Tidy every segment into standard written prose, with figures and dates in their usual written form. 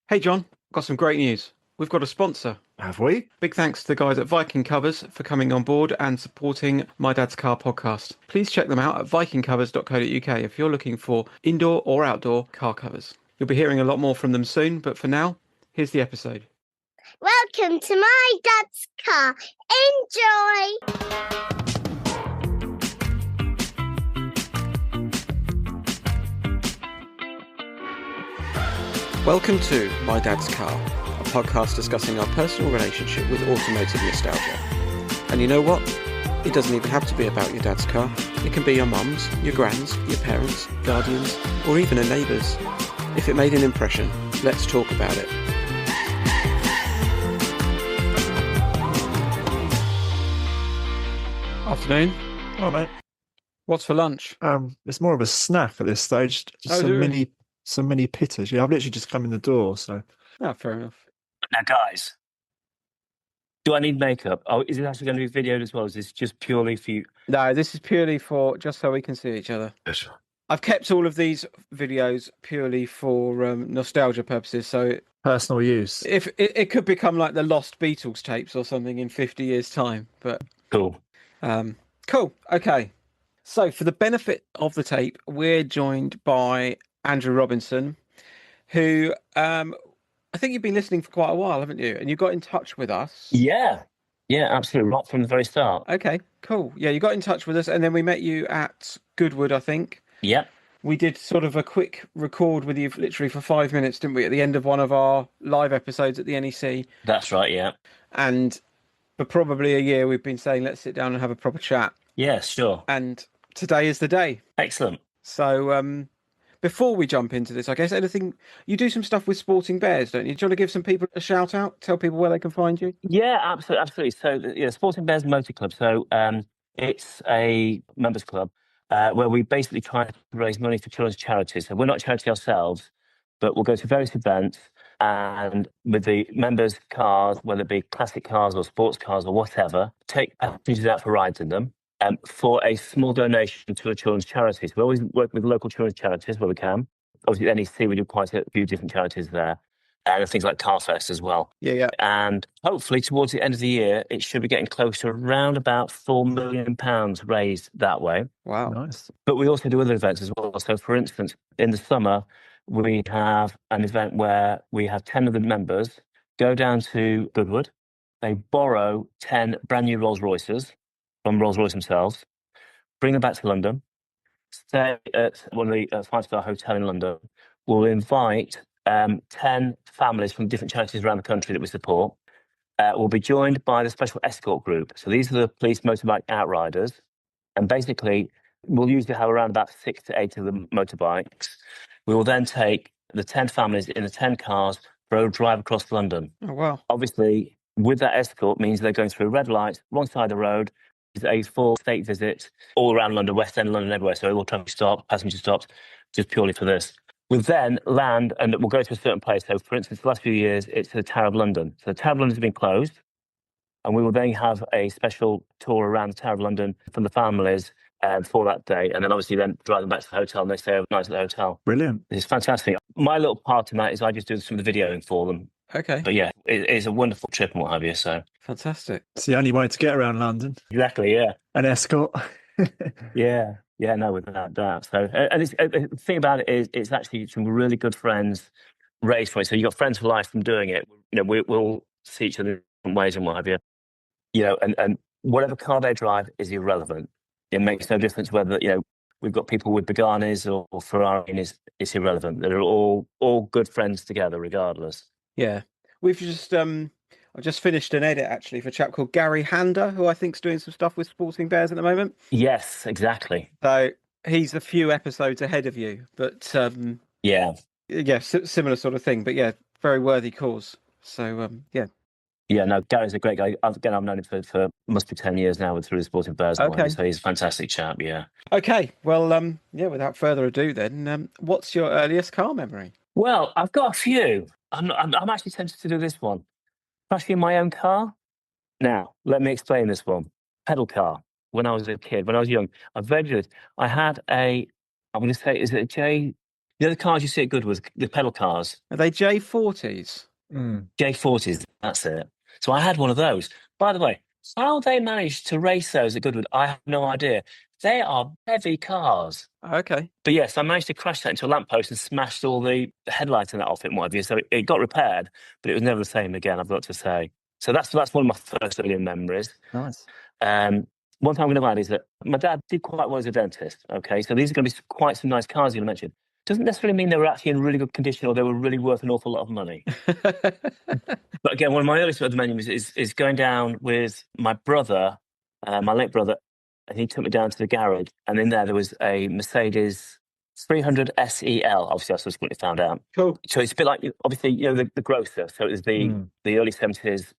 Hey John, got some great news. We've got a sponsor. Have we? Big thanks to the guys at Viking Covers for coming on board and supporting My Dad's Car podcast. Please check them out at vikingcovers.co.uk if you're looking for indoor or outdoor car covers. You'll be hearing a lot more from them soon, but for now, here's the episode. Welcome to my dad's car. Enjoy! Welcome to My Dad's Car, a podcast discussing our personal relationship with automotive nostalgia. And you know what? It doesn't even have to be about your dad's car. It can be your mum's, your grand's, your parents', guardians, or even a neighbour's. If it made an impression, let's talk about it. Afternoon. Oh, mate. What's for lunch? It's more of a snack at this stage. Just some mini pitters. Yeah, I've literally just come in the door, so. Oh, fair enough. Now, guys, do I need makeup? Oh, is it actually going to be videoed as well? Is this just purely for you? No, this is purely for just so we can see each other. Yes. I've kept all of these videos purely for nostalgia purposes. So Personal use. if it could become like the Lost Beatles tapes or something in 50 years' time. But Cool. cool. Okay. So for the benefit of the tape, we're joined by Andrew Robinson, who I think you've been listening for quite a while, haven't you? And you got in touch with us. Yeah, absolutely. Right from the very start. Okay, cool. Yeah, you got in touch with us, and then we met you at Goodwood, I think. Yep. We did sort of a quick record with you literally for 5 minutes, didn't we, at the end of one of our live episodes at the NEC. That's right, yeah. And for probably a year, we've been saying, let's sit down and have a proper chat. Yeah, sure. And today is the day. Excellent. So before we jump into this, I guess you do some stuff with Sporting Bears, don't you? Do you want to give some people a shout out? Tell people where they can find you? Yeah, absolutely. So, Sporting Bears Motor Club. So, it's a members club where we basically try to raise money for children's charities. So we're not a charity ourselves, but we'll go to various events and with the members' cars, whether it be classic cars or sports cars or whatever, take passengers out for rides in them. For a small donation to a children's charity. So we always work with local children's charities where we can. Obviously, at NEC, we do quite a few different charities there. And things like Carfest as well. Yeah. And hopefully, towards the end of the year, it should be getting close to around about £4 million raised that way. Wow. Nice. But we also do other events as well. So, for instance, in the summer, we have an event where we have 10 of the members go down to Goodwood. They borrow 10 brand new Rolls Royces from Rolls Royce themselves, bring them back to London, stay at one of the five-star hotel in London. We'll invite 10 families from different charities around the country that we support. We'll be joined by the special escort group. So these are the police motorbike outriders. And basically, we'll usually have around about 6 to 8 of the motorbikes. We will then take the 10 families in the 10 cars for a drive across London. Oh, wow. Obviously, with that escort means they're going through red lights, wrong side of the road. It's a full state visit all around London, West End, London, everywhere. So all traffic stops, passenger stops, just purely for this. We'll then land and we'll go to a certain place. So, for instance, the last few years, it's the Tower of London. So the Tower of London has been closed. And we will then have a special tour around the Tower of London from the families for that day. And then obviously then drive them back to the hotel and they stay overnight at the hotel. Brilliant. It's fantastic. My little part in that is I just do some of the videoing for them. Okay. But yeah, it's a wonderful trip and what have you. So Fantastic. It's the only way to get around London. exactly, yeah. An escort. Yeah, no, without doubt. So, and the thing about it is, it's actually some really good friends raised for it. So you've got friends for life from doing it. We'll see each other in different ways and what have you. And whatever car they drive is irrelevant. It makes no difference whether, we've got people with Bugattis or Ferraris. It's irrelevant. They're all good friends together, regardless. Yeah. We've just I just finished an edit actually for a chap called Gary Hander, who I think's doing some stuff with Sporting Bears at the moment. Yes, exactly. So he's a few episodes ahead of you, but Yeah, similar sort of thing. But yeah, very worthy cause. So yeah. Yeah, no, Gary's a great guy. I've known him for must be 10 years now through the Sporting Bears. Okay. So he's a fantastic chap, yeah. Okay, well, without further ado then, what's your earliest car memory? Well, I've got a few. I'm actually tempted to do this one. Crashing in my own car. Now, let me explain this one. Pedal car. When I was a kid, when I was young, I very good. I had I'm going to say, is it a The other cars you see at Goodwood, the pedal cars. Are they J40s? J40s, that's it. So I had one of those. By the way, how they managed to race those at Goodwood, I have no idea. They are heavy cars. Okay. But yes, I managed to crash that into a lamppost and smashed all the headlights in that off it and what have you. So it got repaired, but it was never the same again, I've got to say. So that's one of my first early memories. Nice. One thing I'm going to add is that my dad did quite well as a dentist. Okay, so these are going to be quite some nice cars you're going to mention. Doesn't necessarily mean they were actually in really good condition or they were really worth an awful lot of money. But again, one of my earliest memories is going down with my brother, my late brother, and he took me down to the garage, and in there was a Mercedes 300 SEL. Obviously, I subsequently found out. Cool. So it's a bit like, obviously, the Grosser. So it was the early 70s.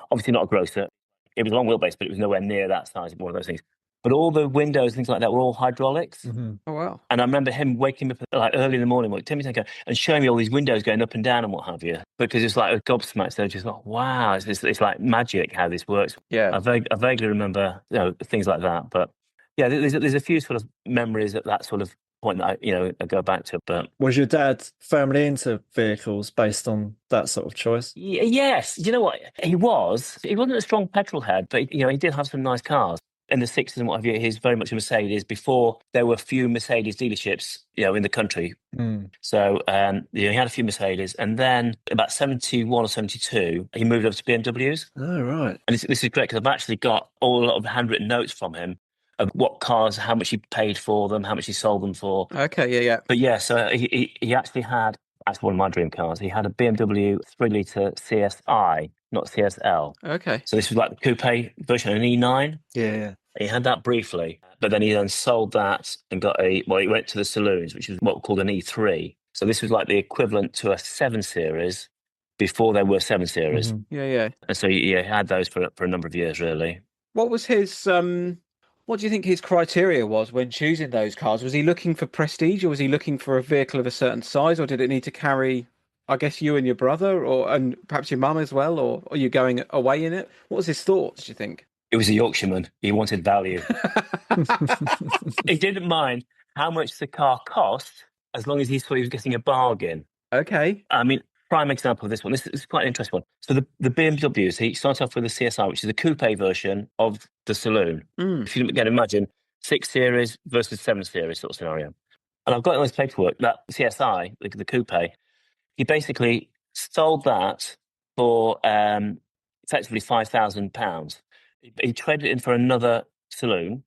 Obviously not a Grosser. It was long wheelbase, but it was nowhere near that size. One of those things. But all the windows, things like that, were all hydraulics. Oh, wow. And I remember him waking me up like early in the morning, like, and showing me all these windows going up and down and what have you. Because it's like a gobsmacked. So just like, wow, it's like magic how this works. Yeah. I vaguely remember things like that. But yeah, there's a few sort of memories at that sort of point that I go back to. But was your dad firmly into vehicles based on that sort of choice? Yes. You know what? He wasn't a strong petrol head, but he did have some nice cars. In the 60s and what have you, he's very much a Mercedes. Before there were few Mercedes dealerships, in the country. So he had a few Mercedes, and then about 71 or 72, he moved over to BMWs. Oh, right. And this is great because I've actually got a lot of handwritten notes from him of what cars, how much he paid for them, how much he sold them for. Okay, yeah. But yeah, so he actually had, that's one of my dream cars, he had a BMW 3-litre CSI, not CSL. Okay. So this was like the coupe version, an E9. Yeah. He had that briefly, but then he then sold that and he went to the saloons, which is what we called an E3. So this was like the equivalent to a 7 Series before there were 7 Series. Yeah. And so he had those for a number of years, really. What was his, what do you think his criteria was when choosing those cars? Was he looking for prestige, or was he looking for a vehicle of a certain size, or did it need to carry, I guess, you and your brother, and perhaps your mum as well, or are you going away in it? What was his thoughts, do you think? It was a Yorkshireman. He wanted value. He didn't mind how much the car cost as long as he thought he was getting a bargain. Okay. I mean, prime example of this one. This is quite an interesting one. So the BMWs, he started off with the CSI, which is the coupe version of the saloon. If you can imagine, 6 Series versus 7 Series sort of scenario. And I've got in this paperwork that CSI, the coupe, he basically sold that for effectively £5,000. He traded it in for another saloon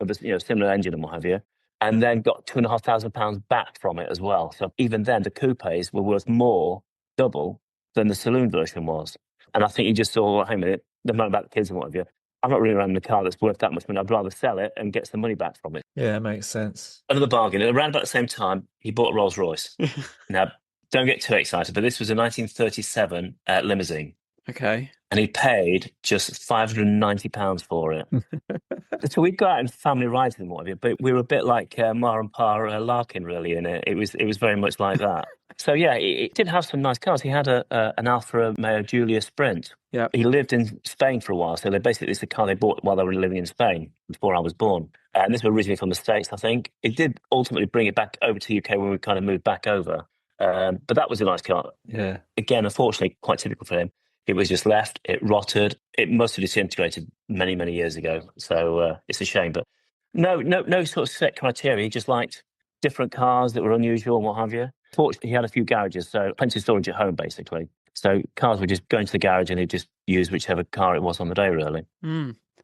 with a similar engine and what have you, and then got £2,500 back from it as well. So even then, the coupes were worth more, double, than the saloon version was. And I think he just saw, hey, a minute, never mind about the kids and what have you. I'm not really running a car that's worth that much money. I'd rather sell it and get some money back from it. Yeah, makes sense. Another bargain. Around about the same time, he bought a Rolls Royce. Now, don't get too excited, but this was a 1937 limousine. Okay. And he paid just £590 for it. So we'd go out in family rides and what have you, but we were a bit like Ma and Pa Larkin, really, in it. It was very much like that. So yeah, it did have some nice cars. He had an Alfa Romeo Giulia Sprint. Yeah. He lived in Spain for a while, so it's the car they bought while they were living in Spain before I was born. And this was originally from the States, I think. It did ultimately bring it back over to the UK when we kind of moved back over. But that was a nice car. Yeah. Again, unfortunately, quite typical for him. It was just left. It rotted. It must have disintegrated many, many years ago. So it's a shame. But no sort of set criteria. He just liked different cars that were unusual and what have you. Fortunately, he had a few garages, so plenty of storage at home, basically. So cars would just go into the garage and he'd just use whichever car it was on the day, really.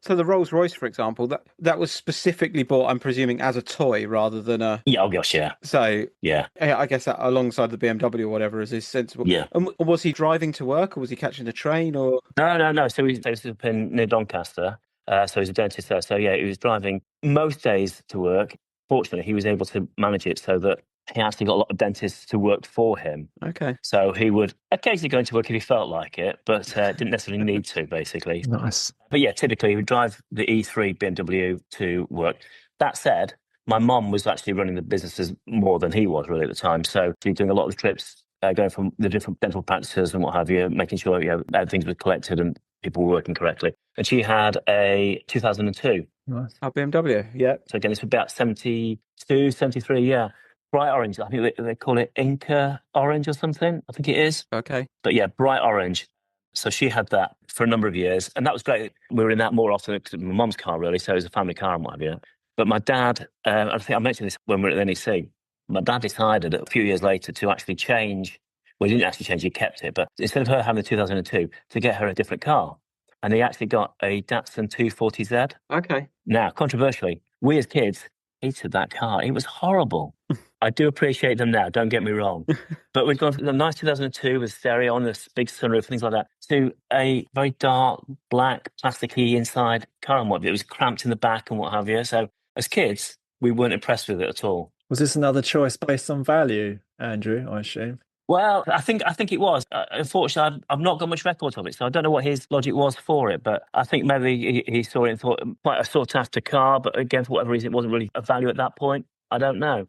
So the Rolls Royce, for example, that was specifically bought, I'm presuming, as a toy rather than a... Yeah, oh gosh, yeah. So yeah, I guess that alongside the BMW or whatever is sensible. Yeah. And was he driving to work, or was he catching the train, or... No. So he's up in near Doncaster. So he's a dentist there. So yeah, he was driving most days to work. Fortunately, he was able to manage it so that he actually got a lot of dentists to work for him. Okay. So he would occasionally go into work if he felt like it, but didn't necessarily need to, basically. Nice. But yeah, typically he would drive the E3 BMW to work. That said, my mum was actually running the businesses more than he was really at the time. So she was doing a lot of the trips, going from the different dental practices and what have you, making sure everything was collected and people were working correctly. And she had a 2002. Nice. Oh, BMW, yeah. So again, it's about 72, 73, yeah. bright orange. I think they call it Inca orange or something. I think it is. Okay. But yeah, bright orange. So she had that for a number of years, and that was great. We were in that more often because my mum's car, really. So it was a family car and what have you. But my dad, I think I mentioned this when we were at the NEC. My dad decided a few years later to actually change. Well, he didn't actually change; he kept it. But instead of her having the 2002, to get her a different car, and he actually got a Datsun 240Z. Okay. Now, controversially, we as kids hated that car. It was horrible. I do appreciate them now, don't get me wrong. But we've gone from the nice 2002 with stereo on this big sunroof, things like that, to a very dark, black, plasticky inside car and what. It was cramped in the back and what have you. So as kids, we weren't impressed with it at all. Was this another choice based on value, Andrew, I assume? Well, I think it was. Unfortunately, I've not got much record of it, so I don't know what his logic was for it. But I think maybe he saw it and thought quite a sought-after car, but again, for whatever reason, it wasn't really a value at that point. I don't know.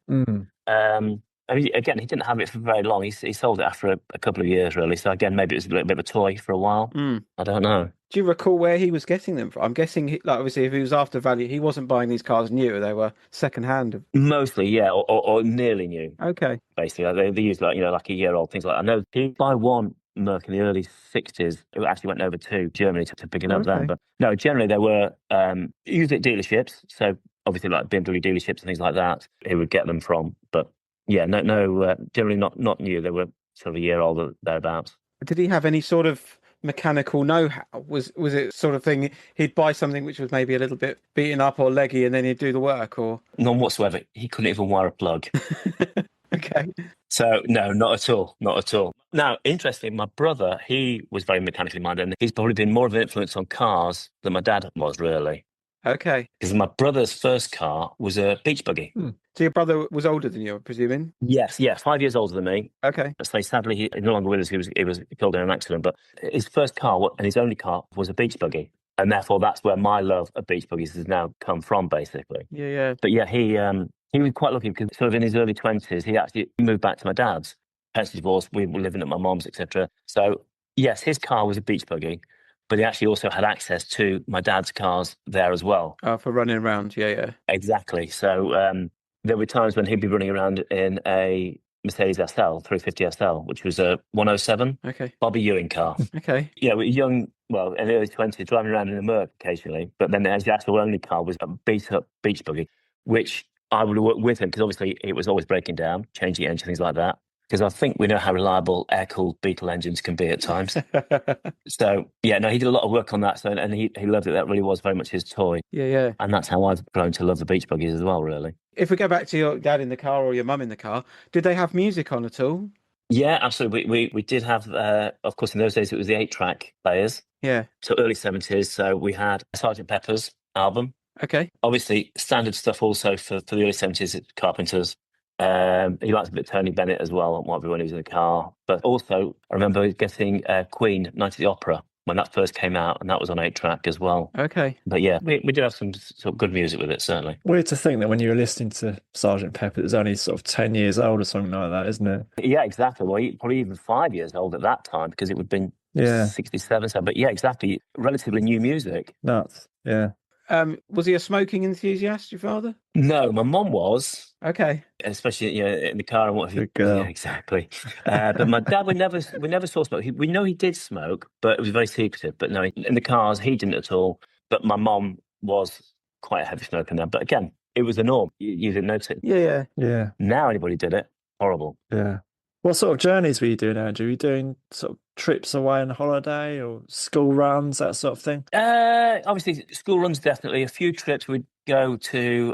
Again, he didn't have it for very long. He sold it after a couple of years, really. So again, maybe it was a little bit of a toy for a while. I don't know. Do you recall where he was getting them from? I'm guessing, obviously, if he was after value, he wasn't buying these cars new. They were second-hand. Mostly, yeah, or nearly new. Okay. Basically, they used like a year-old, things like that. I know he buy one Merc in the early 60s. It actually went over to Germany to pick it up then. But no, generally they were used at dealerships. So obviously like BMW dealerships and things like that, he would get them from. But yeah, no, generally not new. They were sort of a year old or thereabouts. Did he have any sort of mechanical know-how? Was it sort of thing he'd buy something which was maybe a little bit beaten up or leggy and then he'd do the work? Or none whatsoever. He couldn't even wire a plug. Okay. So no, not at all. Now, interestingly, my brother, he was very mechanically minded, and he's probably been more of an influence on cars than my dad was, really. Okay. Because my brother's first car was a Beach Buggy. So your brother was older than you, I'm presuming? Yes, 5 years older than me. Okay. So sadly, he's no longer with us. He was killed in an accident. But his first car and his only car was a Beach Buggy. And therefore, that's where my love of Beach Buggies has now come from, basically. Yeah. But yeah, he was quite lucky because sort of in his early 20s, he actually moved back to my dad's. Parents divorced, we were living at my mom's, etc. So yes, his car was a Beach Buggy, but he actually also had access to my dad's cars there as well. For running around, yeah. Exactly. So there were times when he'd be running around in a Mercedes SL, 350 SL, which was a 107 Bobby Ewing car. Okay. Yeah, we were young, well, in the early 20s, driving around in a Merc occasionally, but then his actual only car was a beat-up Beach Buggy, which I would work with him because obviously it was always breaking down, changing engine, things like that. Because I think we know how reliable air-cooled Beetle engines can be at times. So, yeah, no, he did a lot of work on that. So, and he loved it. That really was very much his toy. Yeah. And that's how I've grown to love the Beach Buggies as well, really. If we go back to your dad in the car or your mum in the car, did they have music on at all? Yeah, absolutely. We did have, of course, in those days, it was the 8-track players. Yeah. So early 70s. So we had Sgt. Pepper's album. Okay. Obviously, standard stuff also for the early 70s, Carpenters. He liked a bit of Tony Bennett as well, when he was in the car. But also, I remember getting Queen, Night at the Opera, when that first came out, and that was on 8-track as well. Okay. But yeah, we did have some sort of good music with it, certainly. Weird to think that when you were listening to Sgt. Pepper, it was only sort of 10 years old or something like that, isn't it? Yeah, exactly. Well, probably even 5 years old at that time, because it would have been 67. So, but yeah, exactly. Relatively new music. Nuts, yeah. Was he a smoking enthusiast, your father? No, my mum was. Okay. Especially in the car and what have you. Good girl. Yeah, exactly. But my dad, we never saw smoke. We know he did smoke, but it was very secretive. But no, in the cars, he didn't at all. But my mum was quite a heavy smoker now. But again, it was the norm. You didn't notice it. Yeah. Now anybody did it. Horrible. Yeah. What sort of journeys were you doing, Andrew? Were you doing sort of trips away on holiday or school runs, that sort of thing? Obviously, school runs, definitely. A few trips we'd go to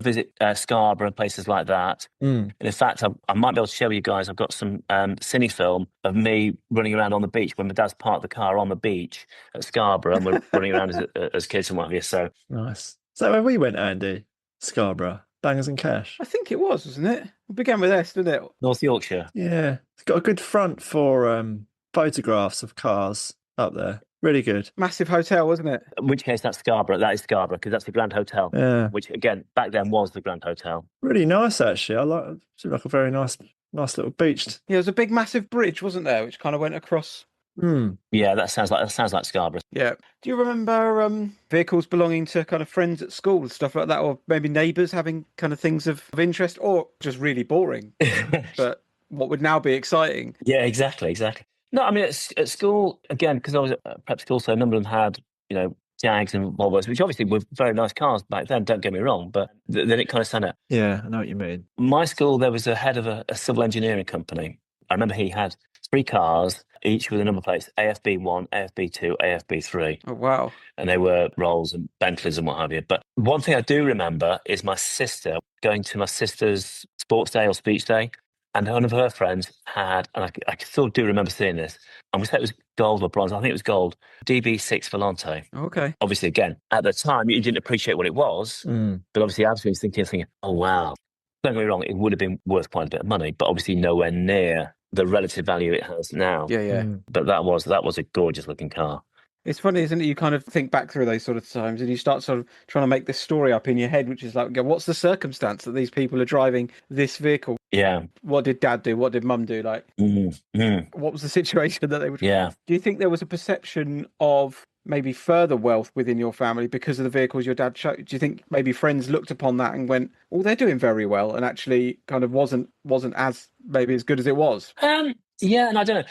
visit Scarborough and places like that. And in fact, I might be able to show you guys, I've got some cine film of me running around on the beach when my dad's parked the car on the beach at Scarborough and we're running around as kids and what have you. So nice. Is that where we went, Andy? Scarborough? Bangers and Cash? I think it was, wasn't it? It began with S, didn't it? North Yorkshire. Yeah. It's got a good front for photographs of cars up there. Really good. Massive hotel, wasn't it? In which case, that's Scarborough. That is Scarborough, because that's the Grand Hotel. Yeah. Which, again, back then was the Grand Hotel. Really nice, actually. It seemed like a very nice little beach. Yeah, there was a big, massive bridge, wasn't there, which kind of went across Yeah, that sounds like Scarborough. Yeah. Do you remember vehicles belonging to kind of friends at school, stuff like that, or maybe neighbours having kind of things of interest, or just really boring, but what would now be exciting? Yeah, exactly. No, I mean, at school, again, because I was at prep school, so a number of them had, Jags and Volvos, which obviously were very nice cars back then, don't get me wrong, but then it kind of stand out. Yeah, I know what you mean. My school, there was a head of a civil engineering company. I remember he had 3 cars, each with a number plates, AFB1, AFB2, AFB3. Oh, wow. And they were Rolls and Bentleys and what have you. But one thing I do remember is my sister going to my sister's sports day or speech day, and one of her friends had, and I still do remember seeing this, and we said it was gold or bronze, I think it was gold, DB6 Volante. Okay. Obviously, again, at the time, you didn't appreciate what it was, but obviously I was thinking, oh, wow. Don't get me wrong, it would have been worth quite a bit of money, but obviously nowhere near the relative value it has now. Yeah. But that was a gorgeous looking car. It's funny, isn't it? You kind of think back through those sort of times and you start sort of trying to make this story up in your head, which is like, what's the circumstance that these people are driving this vehicle? Yeah. What did dad do? What did mum do? Like, what was the situation that they were... Yeah. Do you think there was a perception of maybe further wealth within your family because of the vehicles your dad showed? Do you think maybe friends looked upon that and went, oh, they're doing very well, and actually kind of wasn't as maybe as good as it was? Yeah, and I don't know.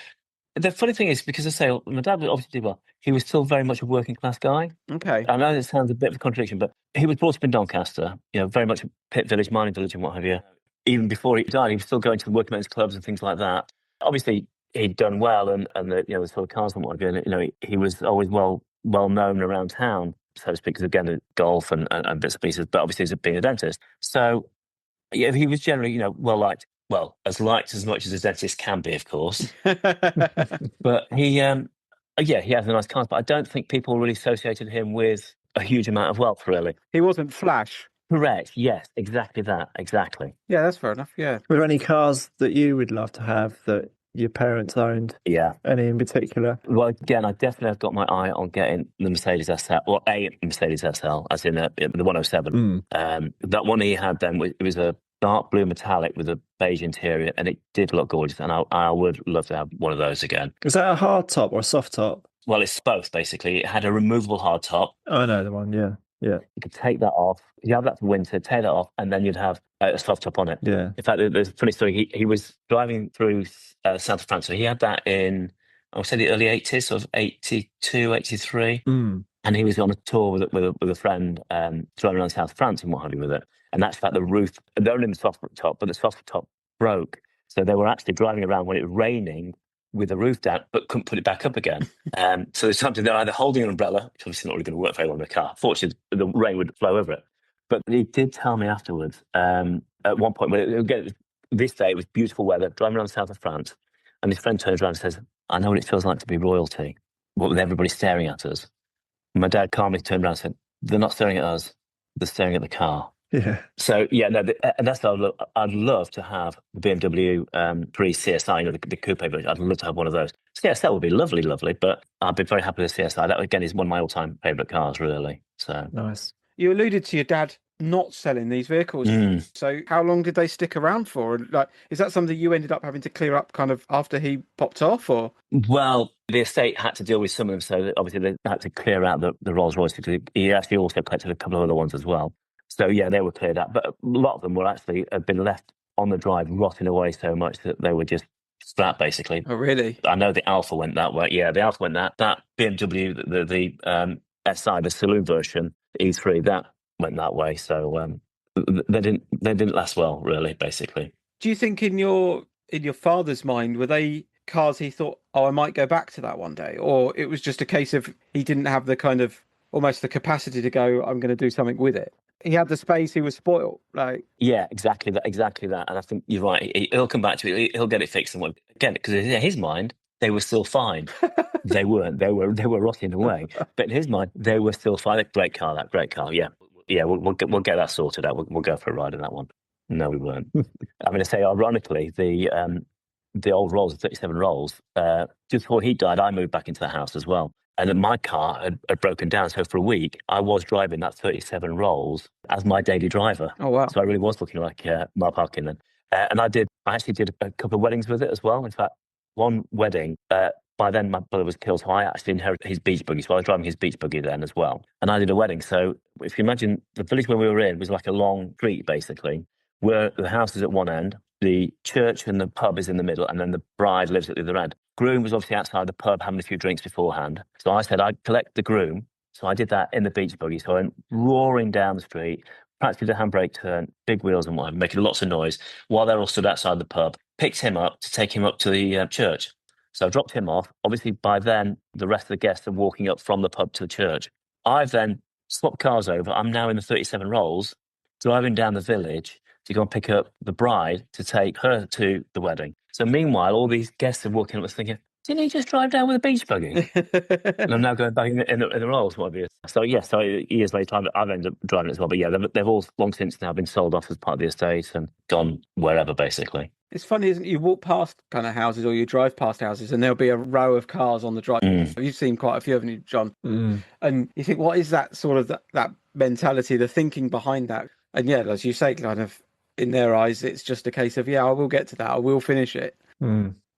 The funny thing is, because I say my dad obviously did well, he was still very much a working class guy. Okay. I know it sounds a bit of a contradiction, but he was brought up in Doncaster, very much a pit village, mining village and what have you. Even before he died, he was still going to the working men's clubs and things like that. Obviously, he'd done well and the sort of cars and what have you, and he was always well known around town, so to speak, because again, golf and bits and pieces, but obviously he's being a dentist. So, yeah, he was generally, well liked. Well, as liked as much as a dentist can be, of course. But he had a nice car, but I don't think people really associated him with a huge amount of wealth, really. He wasn't flash. Correct. Yes, exactly that. Exactly. Yeah, that's fair enough. Yeah. Were there any cars that you would love to have that your parents owned? Yeah. Any in particular? Well, again, I definitely have got my eye on getting the Mercedes SL, or a Mercedes SL, as in the 107. That one he had then, it was a dark blue metallic with a beige interior, and it did look gorgeous, and I would love to have one of those again. Is that a hard top or a soft top? Well, it's both, basically. It had a removable hard top. Oh, I know the one, yeah. You could take that off. You have that for winter, take that off, and then you'd have a soft top on it. Yeah. In fact, there's a funny story. He was driving through south of France, so he had that in, I would say, the early 80s, sort of 82, 83. And he was on a tour with a friend, driving around south of France and what have you with it. And that's about the roof. They're only in the soft top, but the soft top broke. So they were actually driving around when it was raining with the roof down, but couldn't put it back up again. So there's something they're either holding an umbrella, which obviously not really going to work very well in the car. Fortunately, the rain would flow over it. But he did tell me afterwards, at one point, this day it was beautiful weather, driving around the south of France, and his friend turns around and says, I know what it feels like to be royalty, with everybody staring at us. And my dad calmly turned around and said, they're not staring at us, they're staring at the car. Yeah. So, yeah, no, and that's what I'd love to have the BMW 3 CSI, the coupe version. I'd love to have one of those. CSL would be lovely, but I'd be very happy with the CSI. That, again, is one of my all-time favourite cars, really. So Nice. You alluded to your dad not selling these vehicles. So how long did they stick around for? And is that something you ended up having to clear up kind of after he popped off, or? Well, the estate had to deal with some of them, so obviously they had to clear out the Rolls Royce, because he actually also collected a couple of other ones as well. So, yeah, they were cleared out. But a lot of them had been left on the drive, rotting away so much that they were just scrapped, basically. Oh, really? I know the Alfa went that way. Yeah, the Alfa went that. That BMW, the SI, the saloon version, E3, that went that way. So they didn't last well, really, basically. Do you think in your father's mind, were they cars he thought, oh, I might go back to that one day? Or it was just a case of he didn't have the kind of almost the capacity to go, I'm going to do something with it? He had the space, he was spoiled. Yeah, exactly that. And I think you're right. He'll come back to it. He'll get it fixed. And again, because in his mind, they were still fine. They weren't. They were rotting away. But in his mind, they were still fine. Great car. Yeah. We'll get that sorted out. We'll go for a ride in that one. No, we weren't. I'm going to say, ironically, the old Rolls, the 37 Rolls, just before he died, I moved back into the house as well. And my car had broken down. So for a week, I was driving that 37 Rolls as my daily driver. Oh, wow. So I really was looking like Mark Harkin then. And I actually did a couple of weddings with it as well. In fact, one wedding, by then my brother was killed, so I actually inherited his beach buggy. So I was driving his beach buggy then as well. And I did a wedding. So if you imagine, the village where we were in was like a long street, basically, where the house is at one end, the church and the pub is in the middle, and then the bride lives at the other end. Groom was obviously outside the pub having a few drinks beforehand. So I said I'd collect the groom. So I did that in the beach buggy. So I went roaring down the street, practically the handbrake turn, big wheels and whatever, making lots of noise while they're all stood outside the pub. Picked him up to take him up to the church. So I dropped him off. Obviously, by then, the rest of the guests are walking up from the pub to the church. I've then swapped cars over. I'm now in the 37 Rolls, driving down the village to go and pick up the bride to take her to the wedding. So meanwhile, all these guests are walking up and thinking, didn't he just drive down with a beach buggy? And I'm now going back in the Rolls, what have you. So, so years later, I've ended up driving it as well. But yeah, they've all long since now been sold off as part of the estate and gone wherever, basically. It's funny, isn't it? You walk past kind of houses or you drive past houses and there'll be a row of cars on the drive. You've seen quite a few, haven't you, John? And you think, what is that sort of that mentality, the thinking behind that? And yeah, as you say, kind of in their eyes, it's just a case of, I will get to that. I will finish it.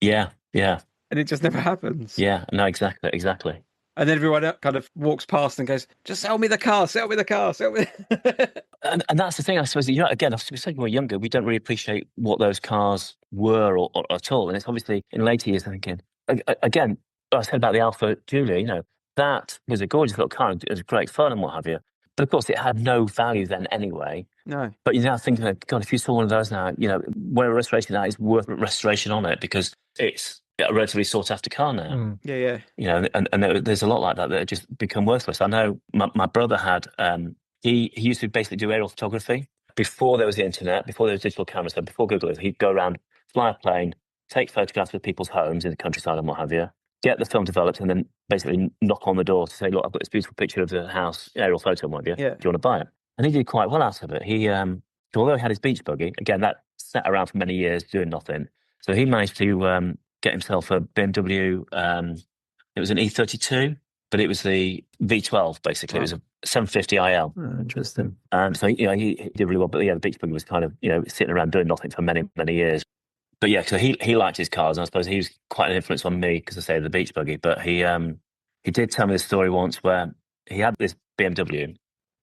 Yeah. And it just never happens. Yeah, no, exactly. And then everyone kind of walks past and goes, just sell me the car. And that's the thing, I suppose, again, when we're younger, we don't really appreciate what those cars were or at all. And it's obviously in later years thinking, again, I said about the Alfa Julia, that was a gorgeous little car. It was great fun and what have you. But of course, it had no value then anyway. No. But you're now thinking, God, if you saw one of those now, where a restoration that is worth restoration on it because it's a relatively sought after car now. Yeah. And there's a lot like that have just become worthless. I know my brother had, he used to basically do aerial photography before there was the internet, before there was digital cameras, so before Google, he'd go around, fly a plane, take photographs of people's homes in the countryside and what have you, get the film developed, and then basically knock on the door to say, look, I've got this beautiful picture of the house, aerial photo and what have you. Yeah. Do you want to buy it? And he did quite well out of it. He, although he had his beach buggy, again, that sat around for many years doing nothing. So he managed to get himself a BMW. It was an E32, but it was the V12, basically. It was a 750 IL. Oh, interesting. So, he did really well. But yeah, the beach buggy was kind of, sitting around doing nothing for many, many years. But yeah, so he liked his cars. And I suppose he was quite an influence on me because I say the beach buggy. But he did tell me this story once where he had this BMW,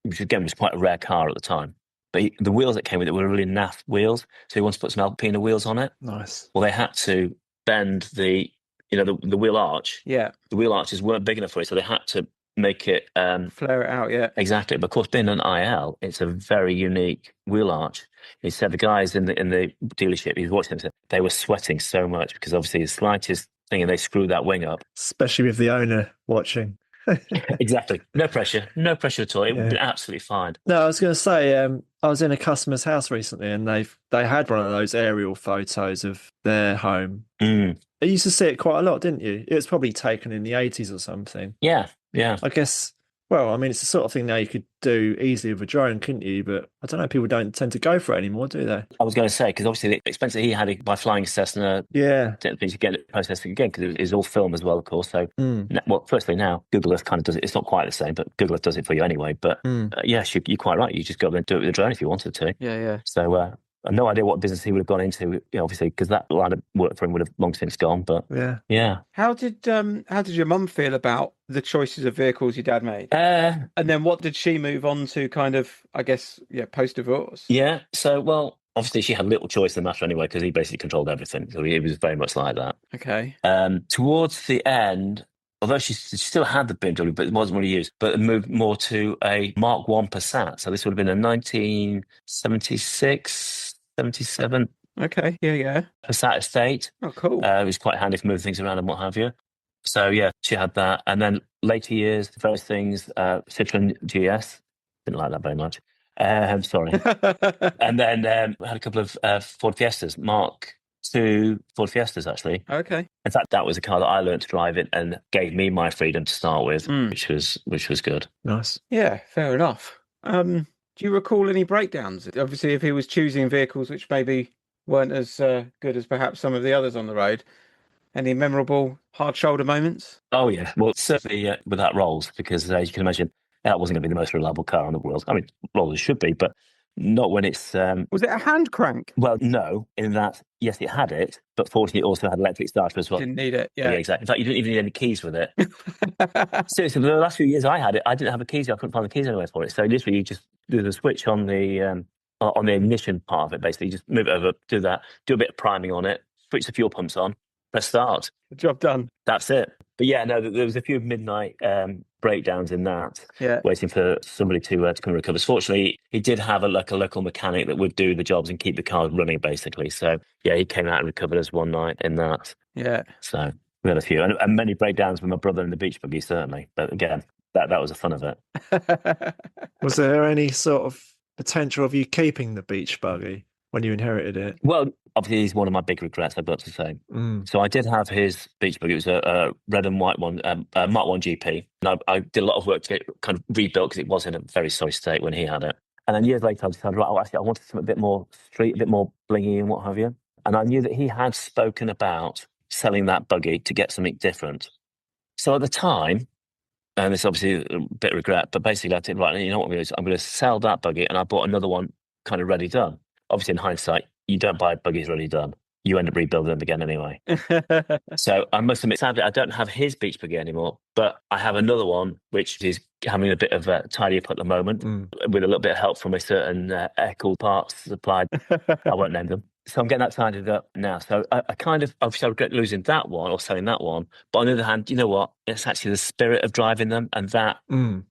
which again was quite a rare car at the time. But the wheels that came with it were really naff wheels. So he wanted to put some Alpina wheels on it. Nice. Well, they had to bend the wheel arch. Yeah. The wheel arches weren't big enough for it, so they had to make it flare it out. Yeah. Exactly. But of course, being an IL, it's a very unique wheel arch. He said the guys in the dealership, he was watching them, said they were sweating so much because obviously the slightest thing and they screwed that wing up. Especially with the owner watching. Exactly. No pressure at all. It would have been absolutely fine. No, I was going to say, I was in a customer's house recently and they had one of those aerial photos of their home. You used to see it quite a lot, didn't you? It was probably taken in the 80s or something. Yeah. I guess, well, I mean, it's the sort of thing now you could do easily with a drone, couldn't you? But I don't know, people don't tend to go for it anymore, do they? I was going to say, because obviously the expense that he had by flying Cessna, yeah, to get it processed again, because it was all film as well, of course. So, well, firstly, now Google Earth kind of does it. It's not quite the same, but Google Earth does it for you anyway. But yes, you're quite right. You just go and do it with a drone if you wanted to. Yeah. So, I have no idea what business he would have gone into, obviously, because that line of work for him would have long since gone. But yeah. How did your mum feel about the choices of vehicles your dad made? And then what did she move on to? Kind of, I guess, post divorce. Yeah. So, well, obviously, she had little choice in the matter anyway, because he basically controlled everything. So it was very much like that. Okay. Towards the end, although she still had the BMW, but it wasn't really used, but it moved more to a Mark I Passat. So this would have been a 1976. 77. Okay, yeah. Passat estate. Oh, cool. It was quite handy for moving things around and what have you. So, yeah, she had that. And then later years, various things, Citroen GS. Didn't like that very much. I'm sorry. And then we had a couple of Ford Fiestas, Mark II Ford Fiestas, actually. Okay. In fact, that was a car that I learned to drive it and gave me my freedom to start with, which was good. Nice. Yeah, fair enough. Do you recall any breakdowns? Obviously, if he was choosing vehicles which maybe weren't as good as perhaps some of the others on the road, any memorable hard shoulder moments? Oh, yeah. Well, certainly with that Rolls, because as you can imagine, that wasn't going to be the most reliable car in the world. I mean, Rolls should be, but not when it's... Was it a hand crank? Well, no, in that, yes, it had it, but fortunately it also had electric starter as well. Didn't need it, Yeah, yeah. exactly. In fact, you didn't even need any keys with it. Seriously, the last few years I had it, I didn't have a keys. I couldn't find the keys anywhere for it. So literally, you just do the switch on the ignition part of it. Basically, you just move it over, do that, do a bit of priming on it, switch the fuel pumps on, press start. Job done. That's it. But yeah, no, there was a few midnight breakdowns in that, waiting for somebody to come and recover. Fortunately, he did have a local mechanic that would do the jobs and keep the car running, basically. So yeah, he came out and recovered us one night in that. Yeah. So we had a few, and many breakdowns with my brother in the beach buggy, certainly. But again, that was the fun of it. Was there any sort of potential of you keeping the beach buggy when you inherited it? Well, obviously, he's one of my big regrets, I've got to say. So I did have his beach buggy. It was a red and white one, Mark 1 GP. And I did a lot of work to get it kind of rebuilt because it was in a very sorry state when he had it. And then years later, I decided, right, actually, I wanted something a bit more street, a bit more blingy and what have you. And I knew that he had spoken about selling that buggy to get something different. So at the time, and it's obviously a bit of regret, but basically I did, right, you know what I'm going to do? I'm going to sell that buggy, and I bought another one kind of ready done. Obviously, in hindsight, you don't buy buggies ready done. You end up rebuilding them again anyway. So I must admit, sadly, I don't have his beach buggy anymore, but I have another one, which is having a bit of a tidy up at the moment, with a little bit of help from a certain air-cooled parts supplied. I won't name them. So I'm getting that tidied up now. So I kind of, obviously, I regret losing that one or selling that one. But on the other hand, you know what? It's actually the spirit of driving them. And that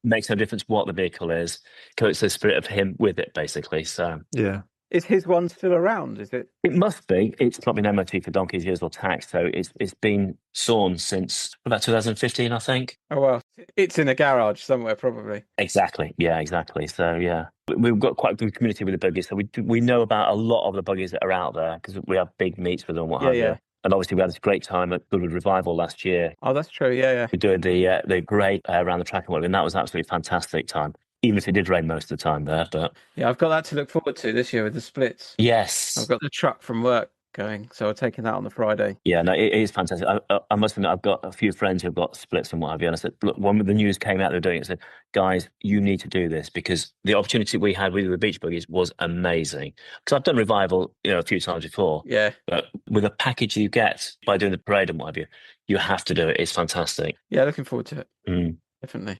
makes no difference what the vehicle is, because it's the spirit of him with it, basically. So yeah. Is his one still around? Is it? It must be. It's not been MOT for donkey's years or taxed. So it's been sawn since about 2015, I think. Oh, well, it's in a garage somewhere, probably. Exactly. Yeah, exactly. So, yeah. We've got quite a good community with the buggies. So we know about a lot of the buggies that are out there because we have big meets with them and what have you. And obviously, we had this great time at Goodwood Revival last year. Oh, that's true. Yeah. We're doing the parade around the track and whatever, and that was absolutely fantastic time. Even if it did rain most of the time there, but yeah, I've got that to look forward to this year with the splits. Yes, I've got the truck from work going, so I'm taking that on the Friday. Yeah, no, it is fantastic. I must admit, I've got a few friends who've got splits and what have you, and I said, look, when the news came out they were doing it, I said, guys, you need to do this because the opportunity we had with the beach buggies was amazing. Because I've done Revival, a few times before. Yeah, but with a package you get by doing the parade and what have you, you have to do it. It's fantastic. Yeah, looking forward to it. Definitely.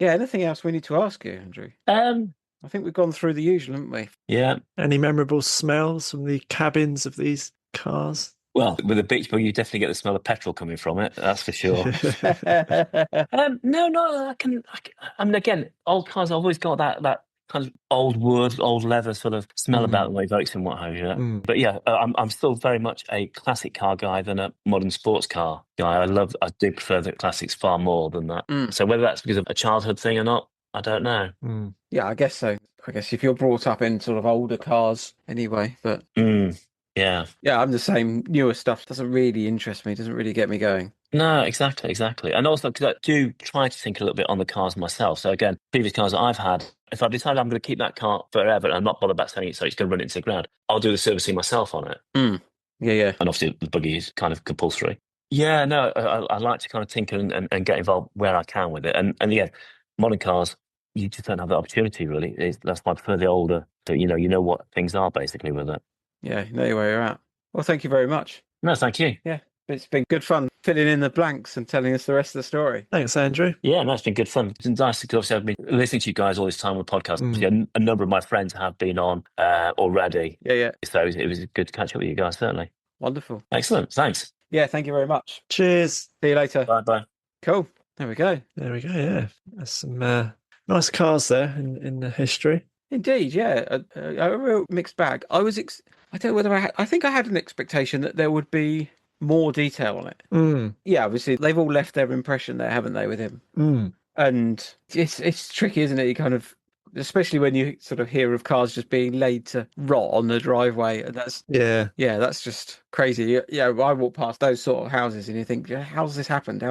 Yeah, anything else we need to ask you, Andrew? I think we've gone through the usual, haven't we? Yeah. Any memorable smells from the cabins of these cars? Well, with a beach buggy, you definitely get the smell of petrol coming from it. That's for sure. No. I mean, again, old cars have always got that kind of old wood, old leather sort of smell about them, like Vokes and what have you. But yeah, I'm still very much a classic car guy than a modern sports car guy. I do prefer the classics far more than that. So whether that's because of a childhood thing or not, I don't know. Yeah, I guess so. I guess if you're brought up in sort of older cars anyway, but yeah, I'm the same. Newer stuff doesn't really interest me, doesn't really get me going. No, exactly. And also because I do try to think a little bit on the cars myself. So again, previous cars that I've had, if I've decided I'm going to keep that car forever and I'm not bothered about selling it so it's going to run it into the ground, I'll do the servicing myself on it. Yeah. And obviously the buggy is kind of compulsory. Yeah, no, I like to kind of tinker and get involved where I can with it. And yeah, modern cars, you just don't have that opportunity really. That's why I prefer the older, so you know what things are basically with it. Yeah, you know where you're at. Well, thank you very much. No, thank you. Yeah. It's been good fun filling in the blanks and telling us the rest of the story. Thanks, Andrew. Yeah, no, it's been good fun. It's nice because obviously I've been listening to you guys all this time with podcasts. A number of my friends have been on already. Yeah. So it was good to catch up with you guys, certainly. Wonderful. Excellent. Thanks. Yeah, thank you very much. Cheers. See you later. Bye. Cool. There we go. Yeah. There's some nice cars there in the history. Indeed, yeah. A real mixed bag. I don't know whether I think I had an expectation that there would be more detail on it. Yeah, obviously they've all left their impression there, haven't they, with him? And it's tricky, isn't it? You kind of, especially when you sort of hear of cars just being laid to rot on the driveway, and that's that's just crazy. Yeah, I walk past those sort of houses and you think, how's this happened?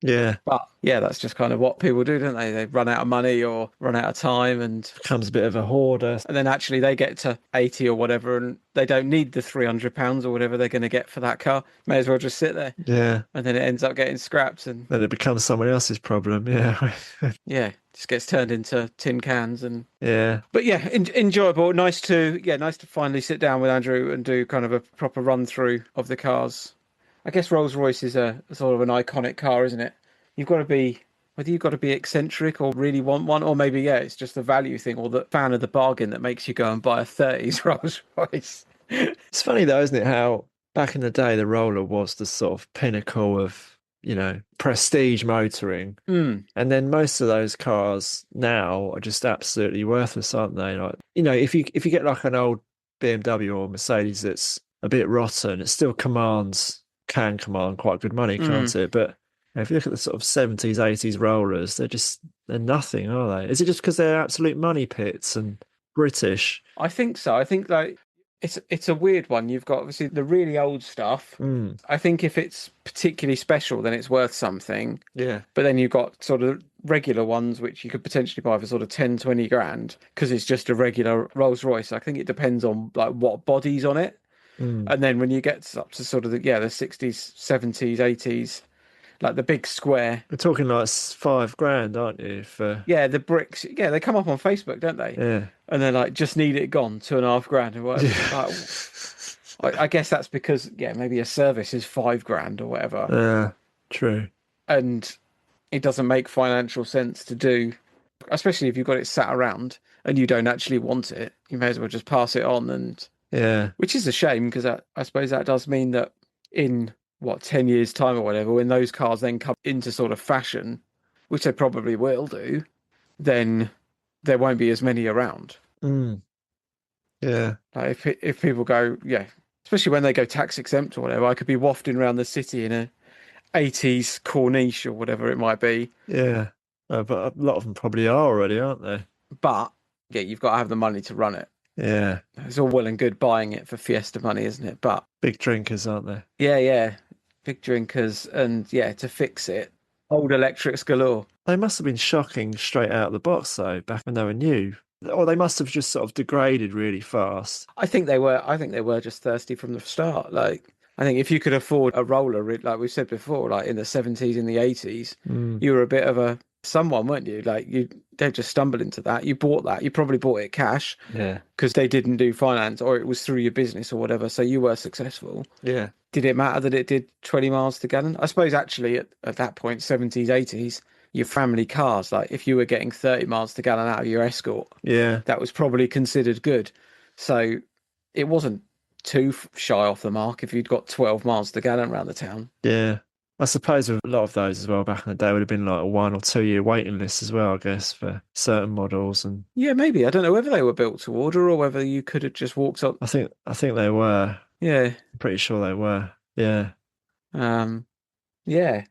Yeah, but yeah, that's just kind of what people do, don't they? They run out of money or run out of time and becomes a bit of a hoarder, and then actually they get to 80 or whatever and they don't need the £300 or whatever they're going to get for that car. May as well just sit there. Yeah, and then it ends up getting scrapped and then it becomes someone else's problem. Yeah, just gets turned into tin cans and. Yeah. But yeah, enjoyable. Nice to finally sit down with Andrew and do kind of a proper run through of the cars. I guess Rolls Royce is a sort of an iconic car, isn't it? Whether you've got to be eccentric or really want one, or maybe it's just the value thing or the fan of the bargain that makes you go and buy a 30s Rolls Royce. It's funny though, isn't it? How back in the day the Roller was the sort of pinnacle of, prestige motoring. Mm. And then most of those cars now are just absolutely worthless, aren't they? Like, if you get like an old BMW or Mercedes that's a bit rotten, it still can command quite good money, can't it? But if you look at the sort of 70s, 80s Rollers, they're nothing, are they? Is it just because they're absolute money pits and British? I think so. I think like it's a weird one. You've got obviously the really old stuff. I think if it's particularly special, then it's worth something. Yeah. But then you've got sort of regular ones, which you could potentially buy for sort of 10, 20 grand because it's just a regular Rolls Royce. I think it depends on like what body's on it. And then when you get up to sort of the 60s, 70s, 80s, like the big square. We're talking like £5,000, aren't you? The bricks. Yeah, they come up on Facebook, don't they? Yeah. And they're like, just need it gone, £2,500 or whatever. I guess that's because, maybe a service is £5,000 or whatever. Yeah, true. And it doesn't make financial sense to do, especially if you've got it sat around and you don't actually want it. You may as well just pass it on. And which is a shame because I suppose that does mean that in 10 years time or whatever, when those cars then come into sort of fashion, which they probably will do, then there won't be as many around. Yeah. Like if people go, especially when they go tax exempt or whatever, I could be wafting around the city in a 80s Corniche or whatever it might be. Yeah. But a lot of them probably are already, aren't they? But you've got to have the money to run it. Yeah. It's all well and good buying it for Fiesta money, isn't it? But big drinkers, aren't they? Yeah. Big drinkers, and to fix it, old electrics galore. They must have been shocking straight out of the box though, back when they were new. Or they must have just sort of degraded really fast. I think they were just thirsty from the start. Like, I think if you could afford a roller, like we said before, like in the 70s, in the 80s, you were a bit of a someone, weren't you? Like, you don't just stumble into that. You bought that. You probably bought it cash. Yeah. Because they didn't do finance, or it was through your business or whatever. So you were successful. Yeah. Did it matter that it did 20 miles to gallon? I suppose actually at that point, 70s, 80s, your family cars, like if you were getting 30 miles to gallon out of your Escort, that was probably considered good. So it wasn't too shy off the mark if you'd got 12 miles to gallon around the town. Yeah. I suppose with a lot of those as well back in the day would have been like a 1 or 2 year waiting list as well, I guess, for certain models. And yeah, maybe. I don't know whether they were built to order or whether you could have just walked up. I think they were. Yeah. I'm pretty sure they were. Yeah. Yeah.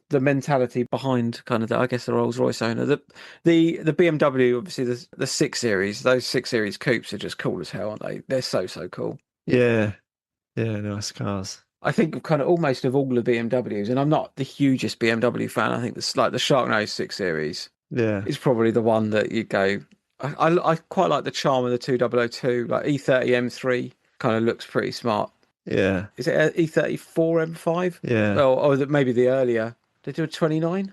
The mentality behind kind of the Rolls Royce owner. The BMW, obviously the 6 Series, those 6 Series coupes are just cool as hell, aren't they? They're so cool. Yeah. Yeah, nice cars. I think kind of almost of all the BMWs, and I'm not the hugest BMW fan. I think the Sharknose 6 Series is probably the one that you go. I quite like the charm of the 2002, like E30 M3 kind of looks pretty smart. Yeah. Is it an E34 M5? Yeah. Or maybe the earlier. They do a 29,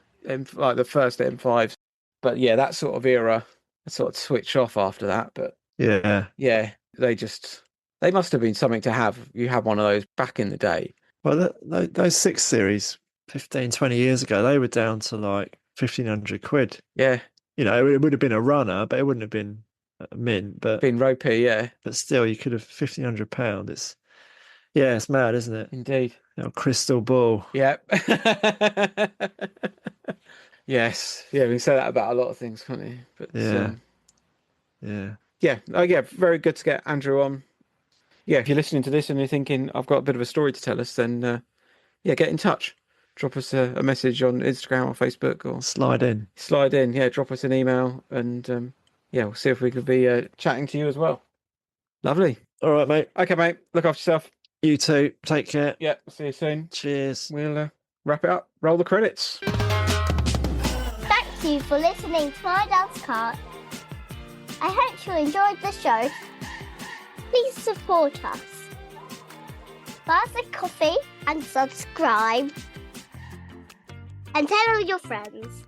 like the first M5s. But yeah, that sort of era, I sort of switch off after that. But yeah, they must have been something to have. You had one of those back in the day. Well, those 6 Series 15, 20 years ago, they were down to like 1,500 quid. Yeah. It would have been a runner, but it wouldn't have been a mint. But been ropey, yeah. But still, you could have £1,500. It's mad, isn't it? Indeed. Crystal ball. Yep. Yes. Yeah, we can say that about a lot of things, can't you? But yeah. Oh, yeah. Very good to get Andrew on. Yeah, if you're listening to this and you're thinking I've got a bit of a story to tell us, then get in touch. Drop us a message on Instagram or Facebook, or slide in. Yeah, drop us an email, and we'll see if we could be chatting to you as well. Lovely. All right, mate. Okay, mate. Look after yourself. You too. Take care. Yeah. See you soon. Cheers. We'll wrap it up. Roll the credits. Thank you for listening to My Dad's Car. I hope you enjoyed the show. Please support us. Buy us a coffee and subscribe. And tell all your friends.